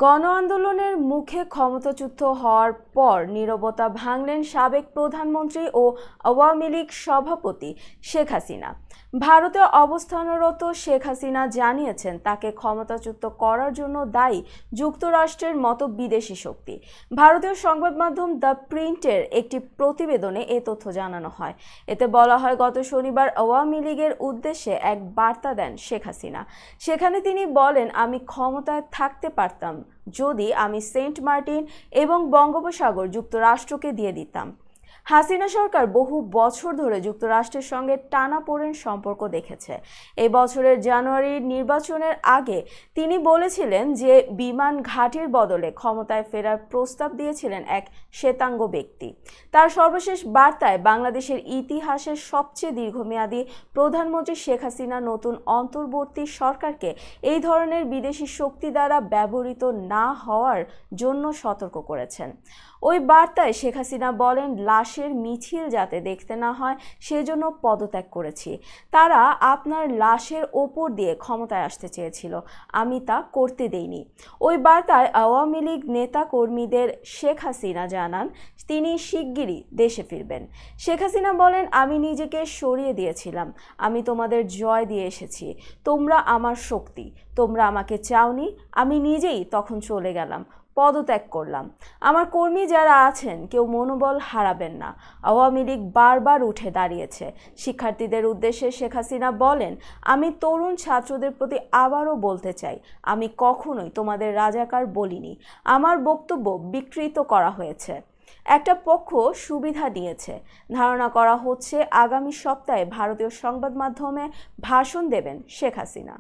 গণ আন্দোলনের মুখে ক্ষমতাচ্যুত হওয়ার পর নীরবতা ভাঙলেন সাবেক প্রধানমন্ত্রী ও আওয়ামী লীগ সভাপতি শেখ হাসিনা। ভারতে অবস্থানরত শেখ হাসিনা জানিয়েছেন তাকে ক্ষমতাচ্যুত করার জন্য দায়ী যুক্তরাষ্ট্রের মতো বিদেশি শক্তি। ভারতীয় সংবাদ মাধ্যম দ্য প্রিন্টের একটি প্রতিবেদনে এ তথ্য জানানো হয়। এতে বলা হয়, গত শনিবার আওয়ামী লীগের উদ্দেশ্যে এক বার্তা দেন শেখ হাসিনা। সেখানে তিনি বলেন, আমি ক্ষমতায় থাকতে পারতাম যদি আমি সেন্ট মার্টিন এবং বঙ্গোপসাগর যুক্তরাষ্ট্রকে দিয়ে দিতাম। হাসিনা সরকার বহু বছর ধরে যুক্তরাষ্ট্রের সঙ্গে টানাপোড়েন সম্পর্ক দেখেছে। এই বছরের জানুয়ারির নির্বাচনের আগে তিনি বলেছিলেন যে বিমান ঘাঁটির বদলে ক্ষমতায় ফেরার প্রস্তাব দিয়েছিলেন এক শ্বেতাঙ্গ ব্যক্তি। তার সর্বশেষ বার্তায় বাংলাদেশের ইতিহাসের সবচেয়ে দীর্ঘমেয়াদী প্রধানমন্ত্রী শেখ হাসিনা নতুন অন্তর্বর্তী সরকারকে এই ধরনের বিদেশি শক্তি দ্বারা ব্যবহৃত না হওয়ার জন্য সতর্ক করেছেন। ওই বার্তায় শেখ হাসিনা বলেন, লাশের মিছিল যাতে দেখতে না হয় সেজন্য পদত্যাগ করেছি। তারা আপনার লাশের ওপর দিয়ে ক্ষমতায় আসতে চেয়েছিল, আমি তা করতে দেইনি। ওই বার্তায় আওয়ামী লীগ নেতা কর্মীদের শেখ হাসিনা জানান তিনি শিগগিরই দেশে ফিরবেন। শেখ হাসিনা বলেন, আমি নিজেকে সরিয়ে দিয়েছিলাম, আমি তোমাদের জয় দিয়ে এসেছি, তোমরা আমার শক্তি, তোমরা আমাকে চাওনি, আমি নিজেই তখন চলে গেলাম, পদত্যাগ করলাম। আমার কর্মী যারা আছেন কেউ মনোবল হারাবেন না। আওয়ামী লীগ বারবার উঠে দাঁড়িয়েছে। শিক্ষার্থীদের উদ্দেশ্যে শেখ হাসিনা বলেন, আমি তরুণ ছাত্রদের প্রতি আবারও বলতে চাই, আমি কখনোই তোমাদের রাজাকার বলিনি। আমার বক্তব্য বিকৃত করা হয়েছে। একটা পক্ষ সুবিধা নিয়েছে। ধারণা করা হচ্ছে আগামী সপ্তাহে ভারতীয় সংবাদ মাধ্যমে ভাষণ দেবেন শেখ হাসিনা।